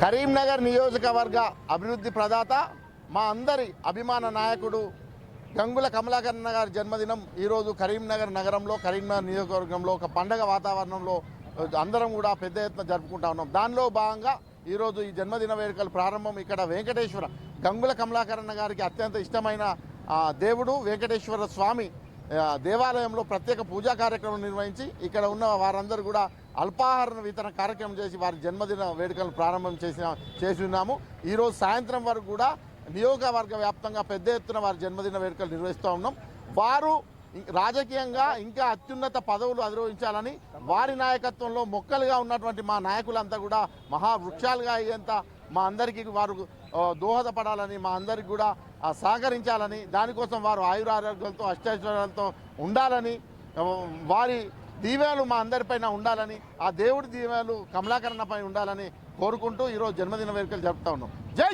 కరీంనగర్ నియోజకవర్గ అభివృద్ధి ప్రదాత మా అందరి అభిమాన నాయకుడు గంగుల కమలాకరణ గారి జన్మదినం ఈరోజు కరీంనగర్ నగరంలో కరీంనగర్ నియోజకవర్గంలో ఒక పండగ వాతావరణంలో అందరం కూడా పెద్ద ఎత్తున జరుపుకుంటా ఉన్నాం. దానిలో భాగంగా ఈరోజు ఈ జన్మదిన వేడుకలు ప్రారంభం ఇక్కడ వెంకటేశ్వర గంగుల కమలాకరణ గారికి అత్యంత ఇష్టమైన దేవుడు వెంకటేశ్వర స్వామి దేవాలయంలో ప్రత్యేక పూజా కార్యక్రమం నిర్వహించి ఇక్కడ ఉన్న వారందరూ కూడా అల్పాహార వితరణ కార్యక్రమం చేసి వారి జన్మదిన వేడుకలు ప్రారంభం చేసి ఉన్నాము. ఈరోజు సాయంత్రం వరకు కూడా నియోజకవర్గ వ్యాప్తంగా పెద్ద ఎత్తున వారి జన్మదిన వేడుకలు నిర్వహిస్తూ ఉన్నాం. వారు రాజకీయంగా ఇంకా అత్యున్నత పదవులు అధిరోహించాలని వారి నాయకత్వంలో మొక్కలుగా ఉన్నటువంటి మా నాయకులంతా కూడా మహావృక్షాలుగా అయ్యేంత మా అందరికీ వారు దోహదపడాలని మా అందరికి కూడా సహకరించాలని దానికోసం వారు ఆయురారోగ్యాలతో అష్టైశ్వర్యాలతో ఉండాలని వారి దీవెనలు మా అందరిపైన ఉండాలని ఆ దేవుడి దీవెనలు కమలాకరణ పై ఉండాలని కోరుకుంటూ ఈరోజు జన్మదిన వేడుకలు జరుపుతా ఉన్నాం. జై